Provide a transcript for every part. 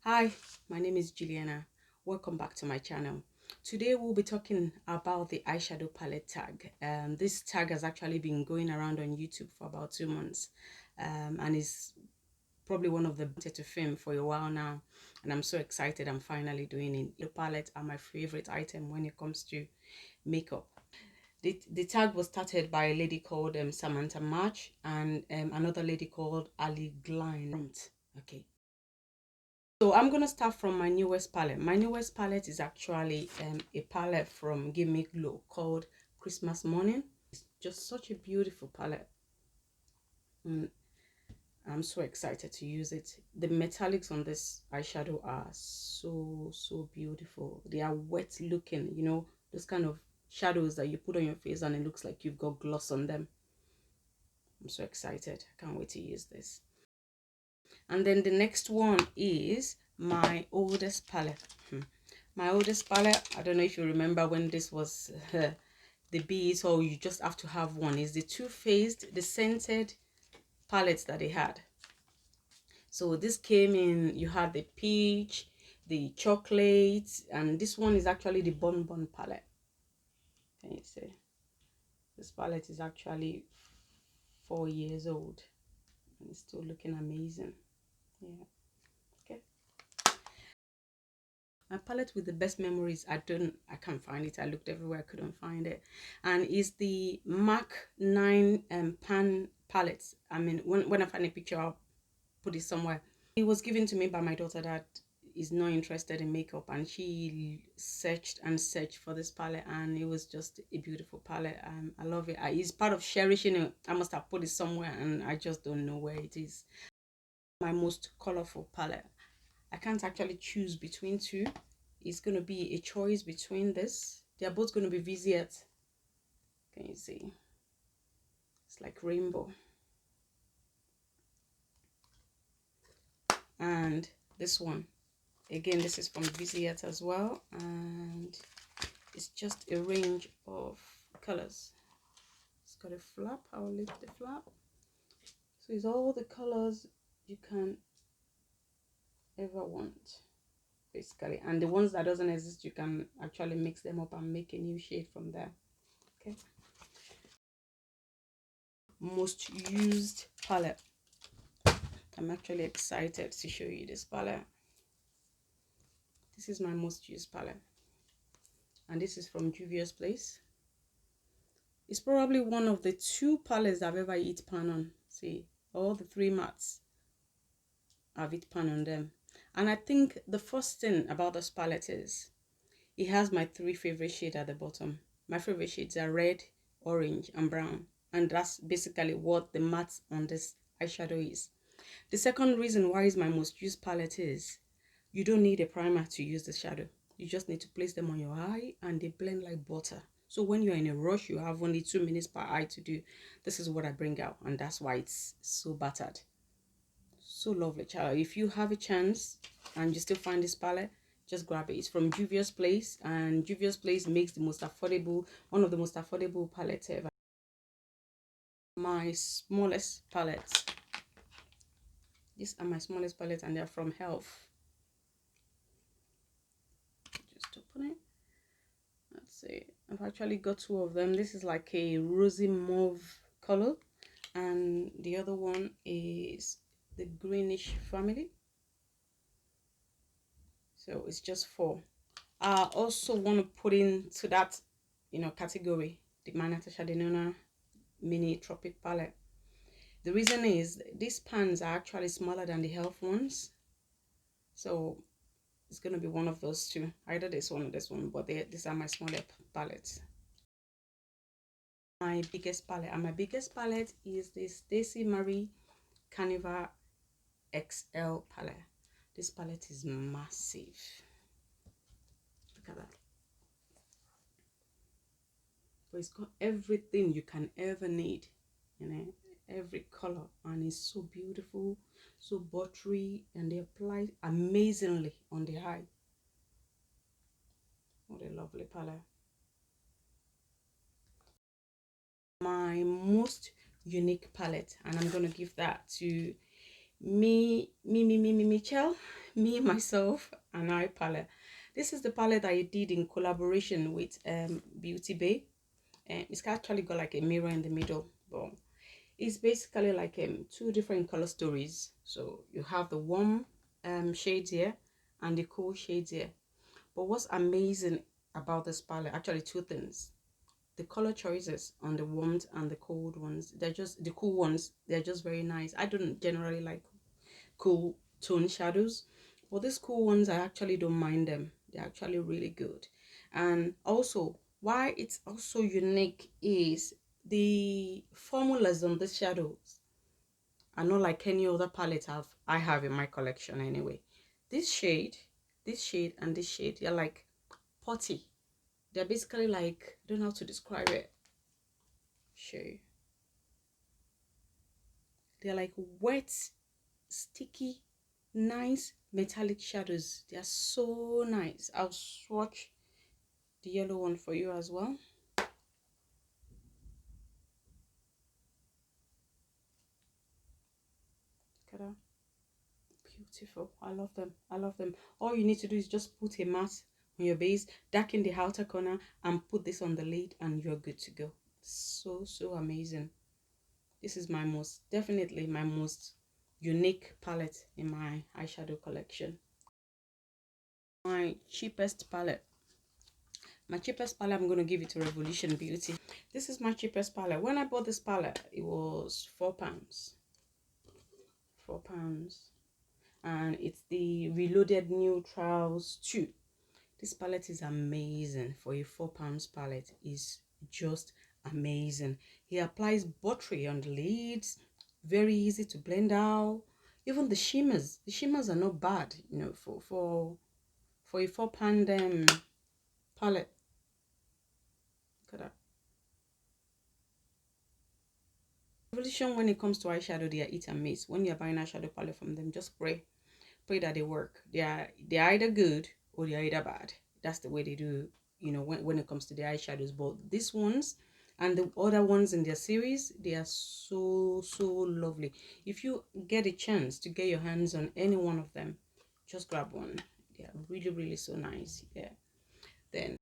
Hi, my name is Juliana. Welcome back to my channel. Today we'll be talking about the eyeshadow palette tag. This tag has actually been going around on YouTube for about 2 months, and is probably one of the better to film for a while now. And I'm so excited I'm finally doing it. The palettes are my favorite item when it comes to makeup. The tag was started by a lady called Samantha March and another lady called Ali Gline. Okay. So I'm going to start from my newest palette. My newest palette is actually a palette from Give Me Glow called Christmas Morning. It's just such a beautiful palette. And I'm so excited to use it. The metallics on this eyeshadow are so beautiful. They are wet looking, you know, those kind of shadows that you put on your face and it looks like you've got gloss on them. I'm so excited. I can't wait to use this. And then the next one is my oldest palette. My oldest palette, I don't know if you remember when this was the beat, or you just have to have one, is the Too Faced, the scented palettes that they had. So this came in, you had the peach, the chocolate, and this one is actually the bonbon palette. Can you see? This palette is actually 4 years old and it's still looking amazing. Yeah. Okay. My palette with the best memories, I can't find it. I looked everywhere, I couldn't find it. And it's the MAC 9 pan palettes. I mean, when I find a picture, I'll put it somewhere. It was given to me by my daughter that is not interested in makeup, and she searched and searched for this palette, and it was just a beautiful palette. I love it. It's part of cherishing it. I must have put it somewhere and I just don't know where it is. My most colorful palette. I can't actually choose between two. It's going to be a choice between this. They're both going to be viziette. Can you see? It's like rainbow. And this one, again, this is from viziette as well, and it's just a range of colors. It's got a flap. I'll lift the flap. So it's all the colors you can ever want, basically, and the ones that doesn't exist, you can actually mix them up and make a new shade from there. Okay. Most used palette. I'm actually excited to show you this palette. This is my most used palette, and this is from Juvia's Place. It's probably one of the 2 palettes I've ever hit pan on. See, all the 3 mattes, I've hit pan on them. And I think the first thing about this palette is it has my 3 favorite shades at the bottom. My favorite shades are red, orange, and brown, and that's basically what the matte on this eyeshadow is. The second reason why it's my most used palette is you don't need a primer to use the shadow. You just need to place them on your eye and they blend like butter. So when you're in a rush, you have only 2 minutes per eye to do. This is what I bring out, and that's why it's so battered. So lovely, child. If you have a chance and you still find this palette, just grab it. It's from Juvia's Place, and Juvia's Place makes the most affordable, one of the most affordable palettes ever. My smallest palettes. These are my smallest palettes, and they're from Health. Just open it. Let's see. I've actually got 2 of them. This is like a rosy mauve color, and the other one is the greenish family. So it's just 4. I also want to put into that, category, the Natasha Denona mini tropic palette. The reason is these pans are actually smaller than the Health ones, so it's going to be one of those 2, either this one or this one, but these are my smaller palettes. My biggest palette, and my biggest palette is the Stacey Marie Carnival XL palette. This palette is massive. Look at that. But it's got everything you can ever need, every color, and it's so beautiful, so buttery, and they apply amazingly on the eye. What a lovely palette. My most unique palette, and I'm going to give that to Michelle. Me, myself, and I palette. This is the palette I did in collaboration with Beauty Bay. It's actually got like a mirror in the middle, but it's basically like two different color stories. So you have the warm shades here and the cool shades here. But what's amazing about this palette, actually two things. The color choices on the warm and the cold ones, they're just the cool ones, they're just very nice. I don't generally like cool tone shadows, but these cool ones, I actually don't mind them. They're actually really good. And also, why it's also unique is the formulas on the shadows are not like any other palette I have in my collection anyway. This shade, and this shade, they're like potty. They're basically like, I don't know how to describe it. Shade. They're like wet, sticky, nice metallic shadows. They are so nice. I'll swatch the yellow one for you as well. Look at that. Beautiful. I love them. I love them. All you need to do is just put a matte on your base, darken the outer corner, and put this on the lid, and you're good to go. So amazing. This is definitely my most unique palette in my eyeshadow collection. My cheapest palette. My cheapest palette, I'm going to give it to Revolution Beauty. This is my cheapest palette. When I bought this palette, it was £4. £4. And it's the Reloaded Neutrals 2. This palette is amazing. For a £4 palette, is just amazing. He applies buttery on the lids. Very easy to blend out. Even the shimmers. The shimmers are not bad, you know, for a £4 palette. Look at that. Revolution, when it comes to eyeshadow, they are hit and miss. When you're buying eyeshadow palette from them, just pray that they work. They're either good or they're either bad. That's the way they do, you know, when it comes to the eyeshadows. But these ones and the other ones in their series, they are so lovely. If you get a chance to get your hands on any one of them, just grab one. They are really so nice. Yeah. Then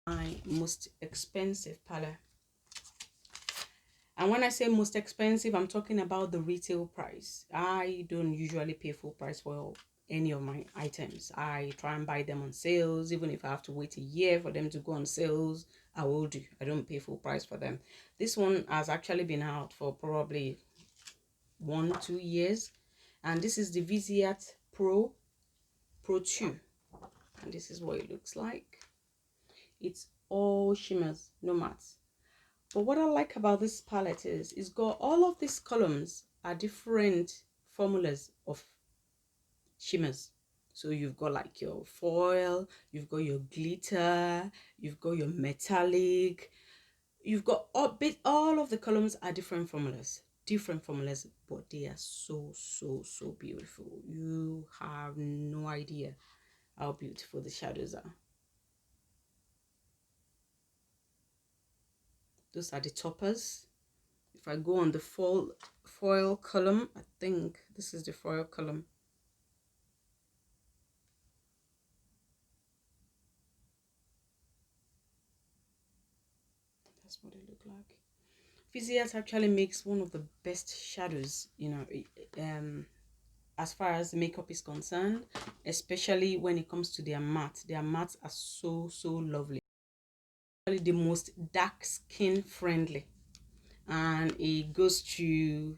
my most expensive palette. And when I say most expensive, I'm talking about the retail price. I don't usually pay full price for any of my items. I try and buy them on sales. Even if I have to wait a year for them to go on sales, I will do. I don't pay full price for them. This one has actually been out for probably 1-2 years. And this is the Viziat Pro 2. And this is what it looks like. It's all shimmers, no mattes. But what I like about this palette is it's got all of these columns are different formulas of shimmers. So you've got like your foil, you've got your glitter, you've got your metallic, you've got all of the columns are different formulas, but they are so beautiful. You have no idea how beautiful the shadows are. Those are the toppers. If I go on the foil column, I think this is the foil column. That's what it look like. Viziat actually makes one of the best shadows, you know, as far as makeup is concerned, especially when it comes to their matte. Their mattes are so lovely. Actually, the most dark skin friendly, and it goes to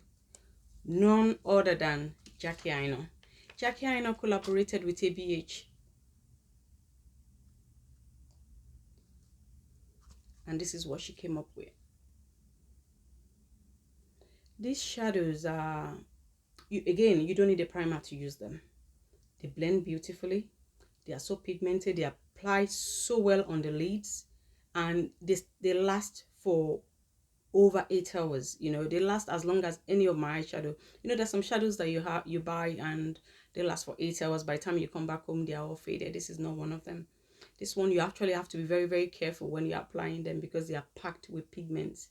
none other than Jackie Aino. Jackie Aino collaborated with ABH, and this is what she came up with. These shadows are, you don't need a primer to use them. They blend beautifully. They are so pigmented. They apply so well on the lids, and they last for over 8 hours. You know, they last as long as any of my eyeshadow. You know, there's some shadows that you buy and they last for 8 hours. By the time you come back home, they are all faded. This is not one of them. This one, you actually have to be very careful when you're applying them because they are packed with pigments.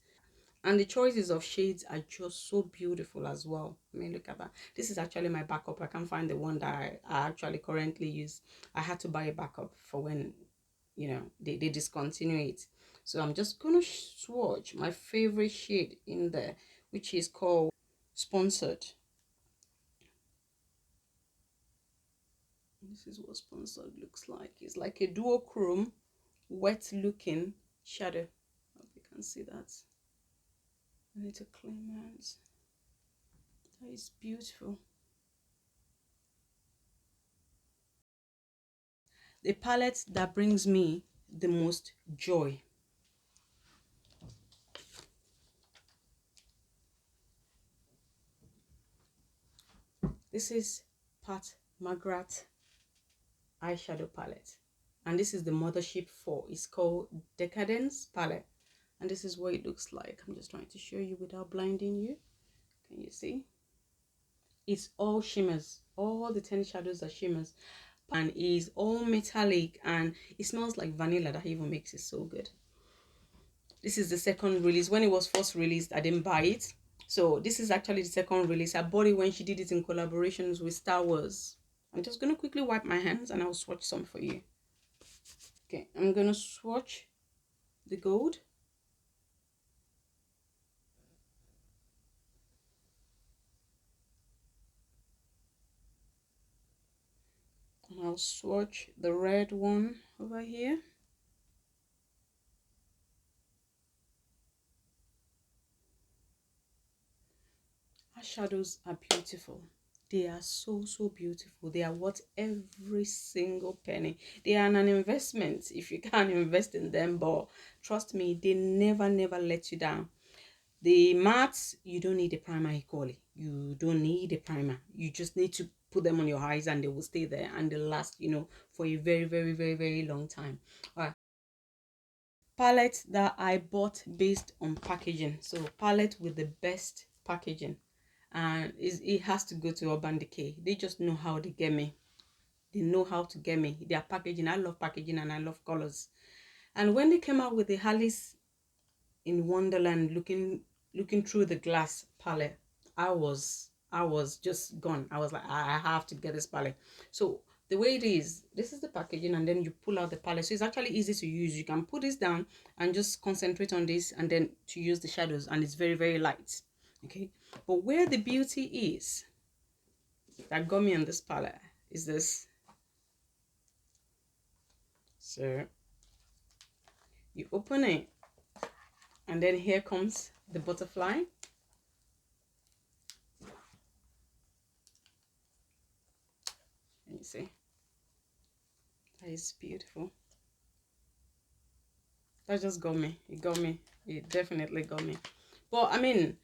And the choices of shades are just so beautiful as well. I mean, look at that. This is actually my backup. I can't find the one that I actually currently use. I had to buy a backup for when, you know, they discontinue it. So I'm just going to swatch my favorite shade in there, which is called Sponsored. This is what Sponsored looks like. It's like a duochrome, wet looking shadow. I hope you can see that. I need to clean my hands. That is beautiful. The palette that brings me the most joy. This is Pat McGrath eyeshadow palette, and this is the mothership for. It's called Decadence palette, and this is what it looks like. I'm just trying to show you without blinding you. Can you see? It's all shimmers. All the 10 shadows are shimmers, and is all metallic, and it smells like vanilla. That even makes it so good. This is the second release. When it was first released, I didn't buy it. So this is actually the second release. I bought it when she did it in collaborations with Star Wars. I'm just going to quickly wipe my hands and I'll swatch some for you. Okay, I'm going to swatch the gold. And I'll swatch the red one over here. Our shadows are beautiful. They are so beautiful. They are worth every single penny. They are an investment if you can invest in them, but trust me, they never let you down. The mattes, you don't need a primer equally. You don't need a primer. You just need to put them on your eyes and they will stay there and they'll last, you know, for a very long time. All right. Palette that I bought based on packaging. So palette with the best packaging. And it has to go to Urban Decay. They just know how to get me. They know how to get me. Their packaging, I love packaging and I love colors. And when they came out with the Alice in Wonderland looking through the glass palette, I was just gone. I was like, I have to get this palette. So the way it is, this is the packaging and then you pull out the palette. So it's actually easy to use. You can put this down and just concentrate on this and then to use the shadows, and it's very light. Okay, but where the beauty is that got me on this palette is this. So you open it and then here comes the butterfly. And you see, that is beautiful. That just got me. It got me. It definitely got me. But I mean,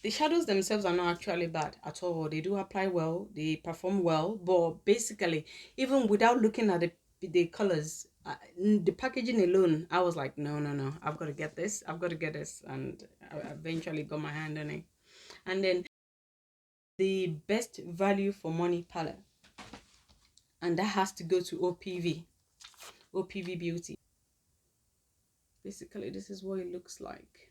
the shadows themselves are not actually bad at all. They do apply well. They perform well. But basically, even without looking at the colors, the packaging alone, I was like, no. I've got to get this. I've got to get this. And I eventually got my hand on it. And then the best value for money palette. And that has to go to OPV. OPV Beauty. Basically, this is what it looks like.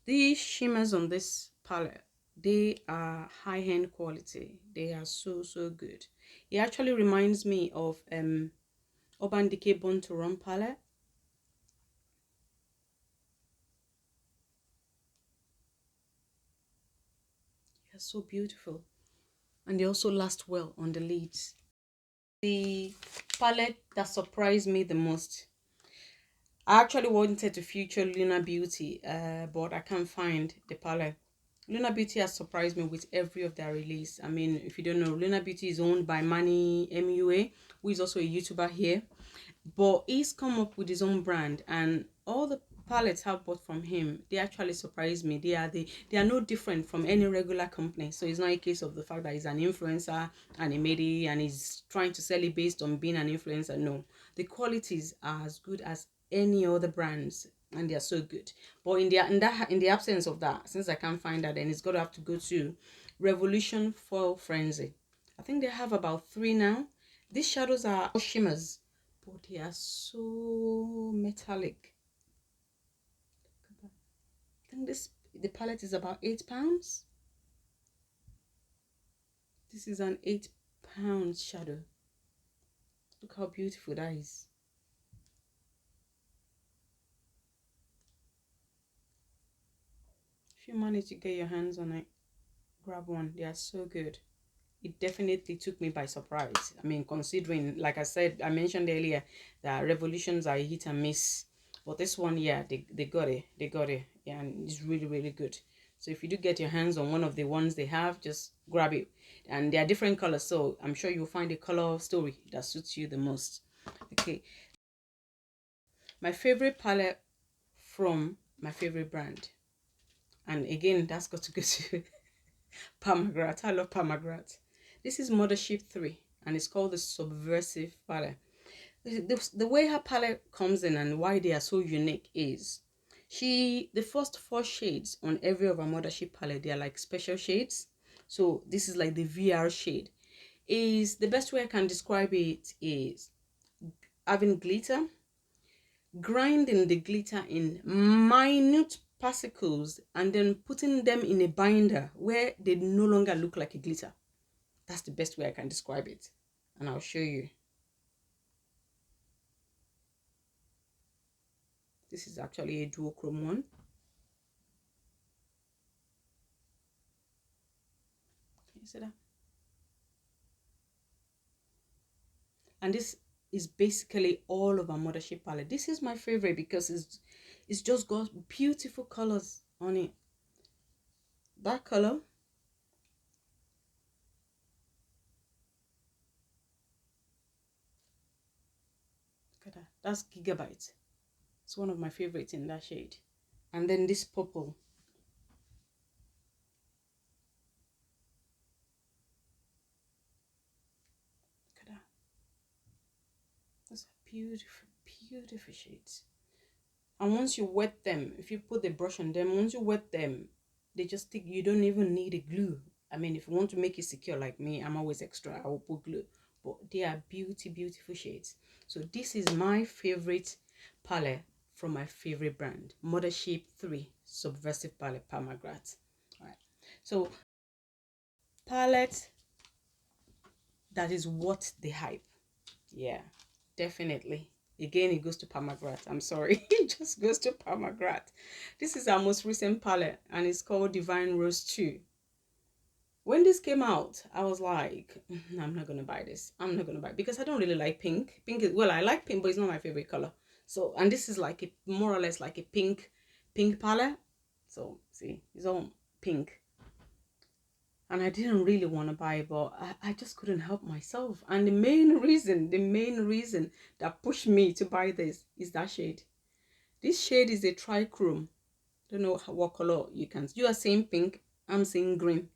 These shimmers on this palette, they are high-end quality. They are so good. It actually reminds me of Urban Decay Born to Run palette. They're so beautiful, and they also last well on the lids. The palette that surprised me the most, I actually wanted to feature Luna Beauty, but I can't find the palette. Luna Beauty has surprised me with every of their release. I mean, if you don't know, Luna Beauty is owned by Manny MUA, who is also a YouTuber here. But he's come up with his own brand, and all the palettes I've bought from him, they actually surprise me. They are no different from any regular company. So it's not a case of the fact that he's an influencer and he made it and he's trying to sell it based on being an influencer. No, the qualities are as good as any other brands and they are so good. But in the absence of that, since I can't find that, then it's got to have to go to Revolution Foil Frenzy. I think they have about 3 now. These shadows are shimmers, but they are so metallic. think the palette is about £8. This is an £8 shadow. Look how beautiful that is. If you manage to get your hands on it, grab one. They are so good. It definitely took me by surprise. I mean, considering, like I said, I mentioned earlier that Revolutions are hit and miss. But this one, yeah, they got it. They got it. Yeah, and it's really, really good. So if you do get your hands on one of the ones they have, just grab it. And they are different colors, so I'm sure you'll find a color story that suits you the most. Okay. My favorite palette from my favorite brand. And again, that's got to go to Pomegranate. I love Pomegranate. This is Mothership 3, and it's called the Subversive palette. The way her palette comes in and why they are so unique is the first 4 shades on every of our Mothership palette, they are like special shades. So this is like the VR shade. Is the best way I can describe it is having glitter, grinding the glitter in minute particles and then putting them in a binder where they no longer look like a glitter. That's the best way I can describe it, and I'll show you. This is actually a duochrome one. Can you see that? And this is basically all of our Mothership palette. This is my favorite because it's just got beautiful colors on it. That color, look at that. That's Gigabyte. It's one of my favorites in that shade. And then this purple. Look at that. Those are beautiful, beautiful shades. And once you wet them, if you put the brush on them, once you wet them, they just stick. You don't even need a glue. I mean, if you want to make it secure like me, I'm always extra. I will put glue. But they are beautiful shades. So this is my favorite palette from my favorite brand, Mothership 3 Subversive Palette Pomegranate. All right. So palette that is what the hype. Yeah, definitely. Again, it goes to Pomegranate. I'm sorry. It just goes to Pomegranate. This is our most recent palette, and it's called Divine Rose 2. When this came out, I was like, I'm not going to buy this. I'm not going to buy it because I don't really like pink. Pink is, well, I like pink, but it's not my favorite color. So, and this is like a more or less like a pink palette. So, see, it's all pink. And I didn't really want to buy it, but I just couldn't help myself. And the main reason that pushed me to buy this is that shade. This shade is a trichrome. Don't know what color you can. You are saying pink, I'm saying green.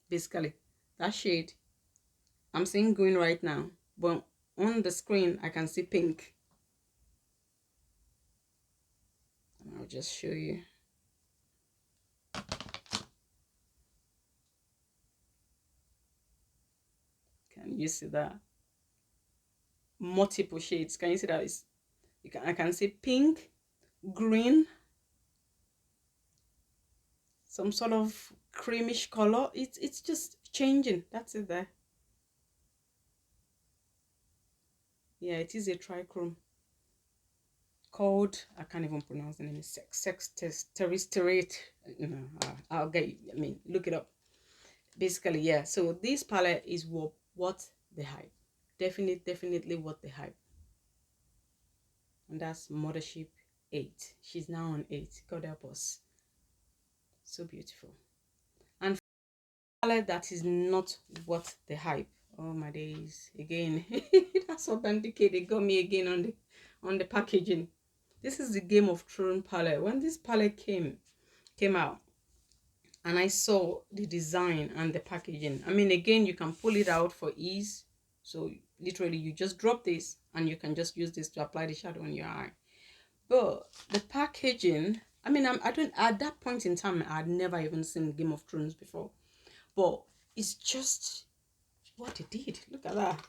Basically, that shade, I'm seeing green right now, but on the screen I can see pink. And I'll just show you. Can you see that? Multiple shades. Can you see that? I can see pink, green, some sort of creamish color. It's just changing. That's it there. Yeah, it is a trichrome called, I can't even pronounce the name, terrestriate. No, I'll get you. I mean, look it up. Basically, yeah. So this palette is what the hype. Definitely what the hype. And that's Mothership 8. She's now on 8. God help us. So beautiful. And palette that is not what the hype. Oh my days. Again. That's Urban Decay. They got me again on the packaging. This is the Game of Thrones palette. When this palette came out and I saw the design and the packaging, I mean, again, you can pull it out for ease. So literally you just drop this and you can just use this to apply the shadow on your eye. But the packaging, I mean, I don't, at that point in time, I had never even seen Game of Thrones before. But it's just what it did. Look at that.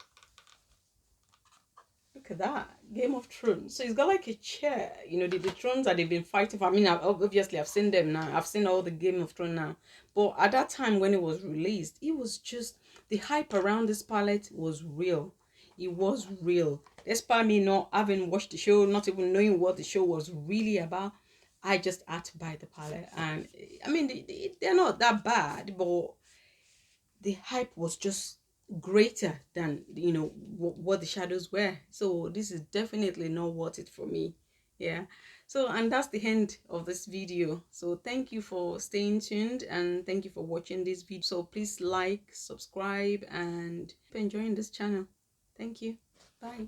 Look at that. Game of Thrones. So it's got like a chair. You know, the thrones that they've been fighting for. I mean, obviously, I've seen them now. I've seen all the Game of Thrones now. But at that time when it was released, it was just, the hype around this palette was real. It was real. Despite me not having watched the show, not even knowing what the show was really about, I just had to buy the palette. And I mean, they're not that bad, but the hype was just greater than, you know, what the shadows were. So this is definitely not worth it for me. Yeah. So, and that's the end of this video. So thank you for staying tuned, and thank you for watching this video. So please like, subscribe, and keep enjoying this channel. Thank you. Bye.